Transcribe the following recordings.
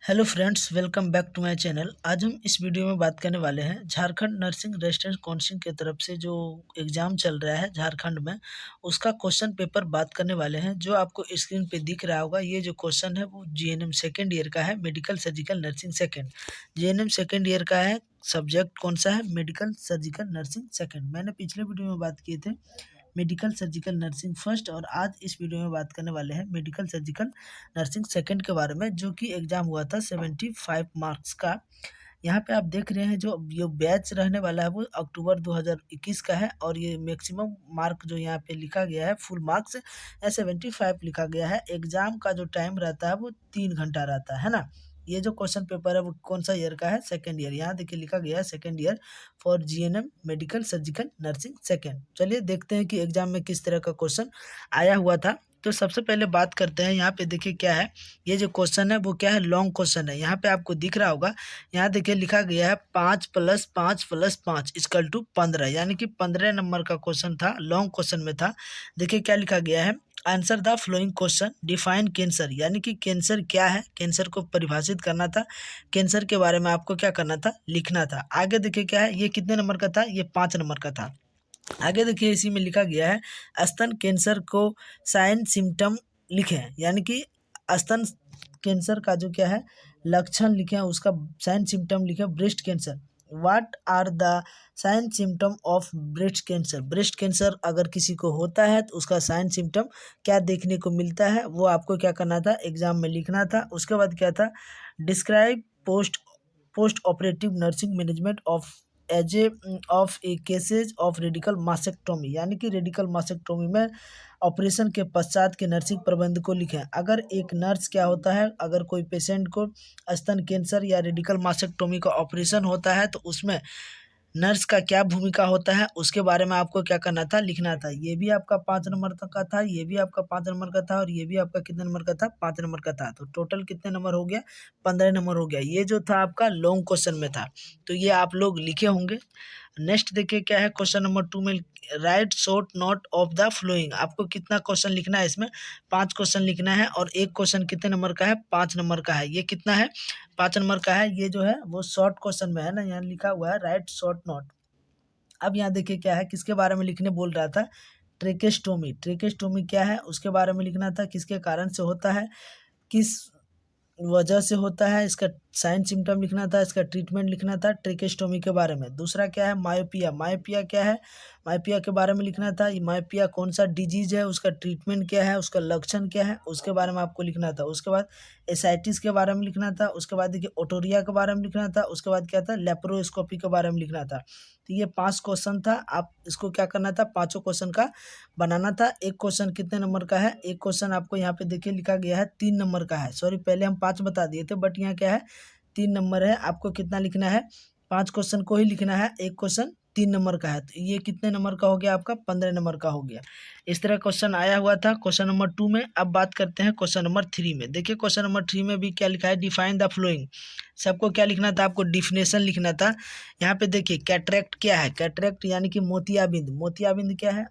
Hello friends, welcome back to my channel. आज हम इस वीडियो में बात करने वाले हैं झारखंड नर्सिंग रेजिडेंट काउंसिल की तरफ से जो एग्ज़ाम चल रहा है झारखंड में, उसका क्वेश्चन पेपर बात करने वाले हैं। जो आपको स्क्रीन पे दिख रहा होगा, ये जो क्वेश्चन है वो जीएनएम सेकेंड ईयर का है, medical surgical nursing second. GNM second year का है। सब्जेक्ट कौन सा है? Medical surgical nursing second. मैंने पिछले वीडियो में बात किए थे मेडिकल सर्जिकल नर्सिंग फर्स्ट, और आज इस वीडियो में बात करने वाले हैं मेडिकल सर्जिकल नर्सिंग सेकंड के बारे में, जो कि एग्ज़ाम हुआ था 75 मार्क्स का। यहाँ पे आप देख रहे हैं जो ये बैच रहने वाला है वो अक्टूबर 2021 का है, और ये मैक्सिमम मार्क जो यहाँ पे लिखा गया है फुल मार्क्स या 75 लिखा गया है। एग्ज़ाम का जो टाइम रहता है वो 3 घंटा रहता है ना। ये जो क्वेश्चन पेपर है वो कौन सा ईयर का है? Second year. यहाँ देखिए लिखा गया है second year for GNM medical surgical nursing second. चलिए देखते हैं कि एग्जाम में किस तरह का क्वेश्चन आया हुआ था। तो सबसे पहले बात करते हैं, यहाँ पे देखिए क्या है। ये जो क्वेश्चन है वो क्या है? लॉन्ग क्वेश्चन है। यहाँ पे आपको दिख रहा होगा, यहाँ देखिए लिखा गया है 5 + 5 + 5 = 15, यानी कि 15 नंबर का क्वेश्चन था, लॉन्ग क्वेश्चन में था। देखिए क्या लिखा गया है। Answer the flowing question, define cancer, यानी कि कैंसर क्या है, कैंसर को परिभाषित करना था। कैंसर के बारे में आपको क्या करना था? लिखना था। आगे देखिए क्या है, ये कितने नंबर का था? ये 5 नंबर का था। आगे देखिए इसी में लिखा गया है स्तन कैंसर को साइन सिम्टम लिखें, यानी कि स्तन कैंसर का जो क्या है लक्षण लिखें, उसका साइन सिम्टम लिखें। Breast cancer, what are the sign symptom of breast cancer. Breast cancer अगर किसी को होता है तो उसका साइन सिम्टम क्या देखने को मिलता है, वो आपको क्या करना था? एग्जाम में लिखना था। उसके बाद क्या था? Describe post operative nursing management of A cases of radical mastectomy, यानी कि रेडिकल मास्टेक्टोमी में ऑपरेशन के पश्चात के नर्सिंग प्रबंध को लिखें। अगर एक नर्स क्या होता है, अगर कोई पेशेंट को स्तन कैंसर या रेडिकल मास्टेक्टोमी का ऑपरेशन होता है तो उसमें नर्स का क्या भूमिका होता है, उसके बारे में आपको क्या करना था? लिखना था। ये भी आपका 5 नंबर तक का था, ये भी आपका 5 नंबर का था, और ये भी आपका कितने नंबर का था? 5 नंबर का था। तो टोटल कितने नंबर हो गया? 15 नंबर हो गया। ये जो था आपका लॉन्ग क्वेश्चन में था, तो ये आप लोग लिखे होंगे। नेक्स्ट देखिए क्या है क्वेश्चन नंबर 2 में, right short note of the flowing. आपको कितना क्वेश्चन लिखना है? इसमें 5 क्वेश्चन लिखना है, और एक क्वेश्चन कितने नंबर का है? 5 नंबर का है। ये कितना है? 5 नंबर का है। ये जो है वो शॉर्ट क्वेश्चन में है ना, यहाँ लिखा हुआ है राइट शॉर्ट नोट। अब यहाँ देखिए क्या है, किसके बारे में लिखने बोल रहा था? ट्रेकेस्टोमी। ट्रेकेस्टोमी क्या है उसके बारे में लिखना था, किसके कारण से होता है, किस वजह से होता है, इसका साइन सिम्टम लिखना था, इसका ट्रीटमेंट लिखना था ट्रेकेस्टोमी के बारे में। दूसरा क्या है? मायोपिया। मायोपिया क्या है? मायोपिया के बारे में लिखना था। ये मायोपिया कौन सा डिजीज है, उसका ट्रीटमेंट क्या है, उसका लक्षण क्या है, उसके बारे में आपको लिखना था। उसके बाद एसाइटिस के बारे में लिखना था। उसके बाद देखिए ओटोरिया के बारे में लिखना था। उसके बाद क्या था? लेप्रोस्कोपी के बारे में लिखना था। तो ये 5 क्वेश्चन था। आप इसको क्या करना था? पाँचों क्वेश्चन का बनाना था। एक क्वेश्चन कितने नंबर का है? एक क्वेश्चन आपको यहाँ पे देखिए लिखा गया है 3 नंबर का है। सॉरी, पहले हम 5 बता दिए थे, बट यहाँ क्या है 3 नंबर है। आपको कितना लिखना है? 5 क्वेश्चन को ही लिखना है। एक क्वेश्चन 3 नंबर का है, तो ये कितने नंबर का हो गया? आपका 15 नंबर का हो गया। इस तरह क्वेश्चन आया हुआ था क्वेश्चन नंबर 2 में। अब बात करते हैं क्वेश्चन नंबर 3 में। देखिए क्वेश्चन नंबर 3 में भी क्या लिखा है? Define the flowing. सबको क्या लिखना था? आपको डिफिनेशन लिखना था। यहाँ पे देखिए कैटरेक्ट क्या है? कैटरेक्ट यानी कि मोतियाबिंद। मोतियाबिंद क्या है?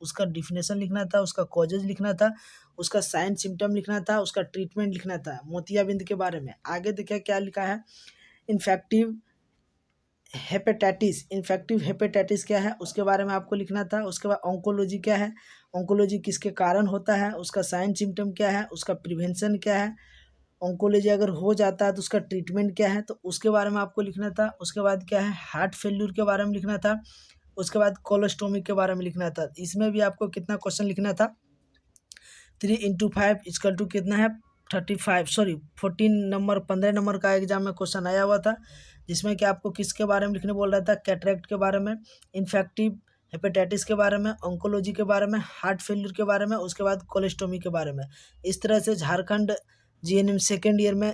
उसका डिफिनेशन लिखना था, उसका कॉजेज लिखना था, उसका साइन सिम्टम लिखना था, उसका ट्रीटमेंट लिखना था मोतियाबिंद के बारे में। आगे देखिए क्या लिखा है? Infective hepatitis. इन्फेक्टिव हेपेटाइटिस क्या है उसके बारे में आपको लिखना था। उसके बाद ऑन्कोलॉजी क्या है? ऑन्कोलॉजी किसके कारण होता है, उसका साइन सिम्टम क्या है, उसका प्रिवेंशन क्या है। ऑन्कोलॉजी अगर हो जाता है तो उसका ट्रीटमेंट क्या है, तो उसके बारे में आपको लिखना था। उसके बाद क्या है? हार्ट फेल्यूर के बारे में लिखना था। उसके बाद कोलोस्टोमी के बारे में लिखना था। इसमें भी आपको कितना क्वेश्चन लिखना था? 3 × 5 = कितना है? 35, सॉरी 14 नंबर, 15 नंबर का एग्जाम में क्वेश्चन आया हुआ था, जिसमें कि आपको किसके बारे में लिखने बोल रहा था? कैटरेक्ट के बारे में, इन्फेक्टिव हेपेटाइटिस के बारे में, ऑन्कोलॉजी के बारे में, हार्ट फेल्यूर के बारे में, उसके बाद कोलेस्टोमी के बारे में। इस तरह से झारखंड जीएनएम सेकेंड ईयर में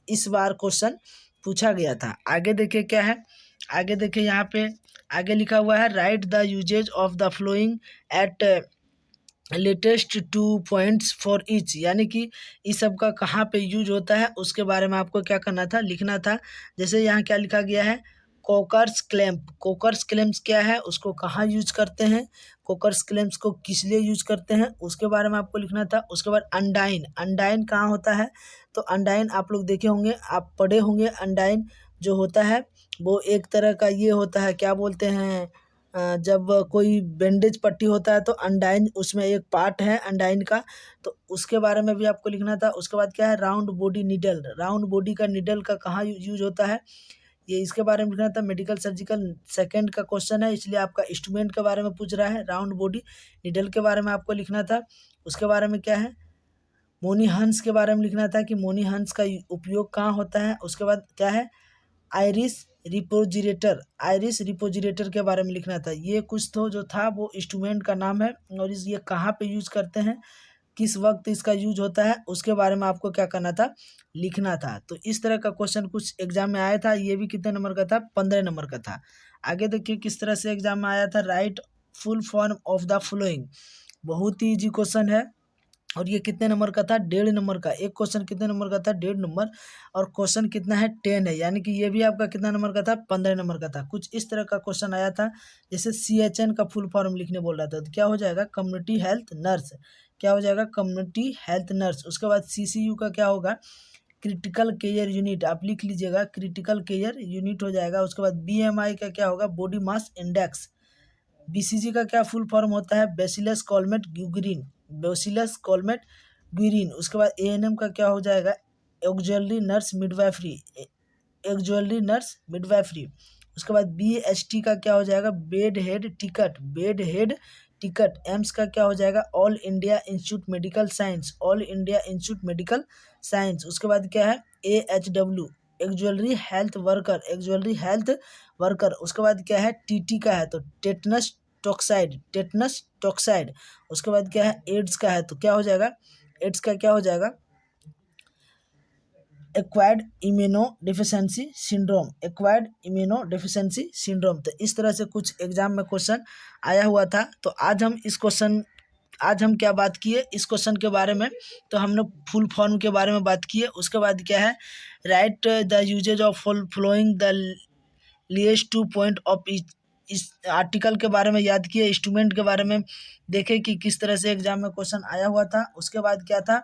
इस बार क्वेश्चन पूछा गया था। आगे देखिए क्या है? आगे देखिए यहाँ पे आगे लिखा हुआ है write the usage of the following at least 2 points for each, यानी कि इस सब का कहाँ पे यूज होता है उसके बारे में आपको क्या करना था? लिखना था। जैसे यहाँ क्या लिखा गया है? कोकर्स क्लैंप, कोकर्स क्लैंप्स क्या है, उसको कहाँ यूज करते हैं, कोकर्स क्लैंप्स को किस लिए यूज करते हैं, उसके बारे में आपको लिखना था। उसके बाद अंडाइन, अंडाइन कहाँ होता है, तो अंडाइन आप लोग देखे होंगे, आप पढ़े होंगे। अंडाइन जो होता है वो एक तरह का ये होता है, क्या बोलते हैं, जब कोई बैंडेज पट्टी होता है तो अंडाइन उसमें एक पार्ट है अंडाइन का, तो उसके बारे में भी आपको लिखना था। उसके बाद क्या है, round body needle, round body का नीडल का कहाँ यूज होता है, ये इसके बारे में लिखना था। मेडिकल सर्जिकल सेकंड का क्वेश्चन है, इसलिए आपका इंस्ट्रूमेंट के बारे में पूछ रहा है। राउंड बॉडी नीडल के बारे में आपको लिखना था। उसके बारे में क्या है, मोनी हंस के बारे में लिखना था कि मोनी हंस का उपयोग कहाँ होता है। उसके बाद क्या है, आयरिस रिपोजिरेटर, आयरिस रिपोजिरेटर के बारे में लिखना था। ये कुछ तो जो था वो इंस्ट्रूमेंट का नाम है, और ये कहाँ पे यूज करते हैं, किस वक्त इसका यूज होता है, उसके बारे में आपको क्या करना था, लिखना था। तो इस तरह का क्वेश्चन कुछ एग्जाम में आया था। ये भी कितने नंबर का था, 15 नंबर का था। आगे देखिए किस तरह से एग्जाम में आया था। Right full form of the following, बहुत ही इजी क्वेश्चन है, और ये कितने नंबर का था, 1.5 नंबर का। एक क्वेश्चन कितने नंबर का था, 1.5 नंबर, और क्वेश्चन कितना है, 10 है, यानी कि ये भी आपका कितना नंबर का था, 15 नंबर का था। कुछ इस तरह का क्वेश्चन आया था, जैसे CHN का फुल फॉर्म लिखने बोल रहा था, तो क्या हो जाएगा, कम्युनिटी हेल्थ नर्स, क्या हो जाएगा, कम्युनिटी हेल्थ नर्स। उसके बाद CCU का क्या होगा, क्रिटिकल केयर यूनिट, आप लिख लीजिएगा, क्रिटिकल केयर यूनिट हो जाएगा। उसके बाद BMI का क्या होगा, बॉडी मास इंडेक्स। BCG का क्या फुल फॉर्म होता है, बेसिलस कॉलमेट ग्यूग्रीन, बेसिलस कॉलमेट ग्यूरीन। उसके बाद ANM का क्या हो जाएगा, auxiliary nurse midwifery, auxiliary nurse midwifery. उसके बाद BHT का क्या हो जाएगा, bed head ticket, bed head ticket. AIIMS का क्या हो जाएगा, all India institute medical science, all India institute medical science. उसके बाद क्या है, AHW, auxiliary health worker, auxiliary health worker. उसके बाद क्या है, TT का है तो टेटनस टॉक्साइड, टेटनस टॉक्साइड। उसके बाद क्या है, एड्स का है तो क्या हो जाएगा, एड्स का क्या हो जाएगा, acquired immuno deficiency syndrome, acquired immuno deficiency syndrome. तो इस तरह से कुछ एग्जाम में क्वेश्चन आया हुआ था। तो आज हम क्या बात किए इस क्वेश्चन के बारे में, तो हमने फुल फॉर्म के बारे में बात की है। उसके बाद क्या है, write the usage of following the least 2 point of इस आर्टिकल के बारे में याद किए, इंस्ट्रूमेंट के बारे में देखे कि किस तरह से एग्जाम में क्वेश्चन आया हुआ था। उसके बाद क्या था,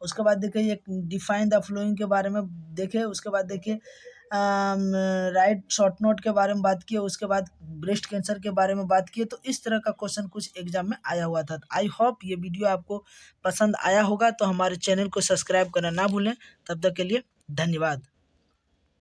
उसके बाद देखिए ये डिफाइन द फ्लोइंग के बारे में देखे। उसके बाद देखिए राइट शॉर्ट नोट के बारे में बात किए। उसके बाद ब्रेस्ट कैंसर के बारे में बात किए। तो इस तरह का क्वेश्चन कुछ एग्जाम में आया हुआ था। आई होप ये वीडियो आपको पसंद आया होगा, तो हमारे चैनल को सब्सक्राइब करना ना भूलें। तब तक के लिए धन्यवाद।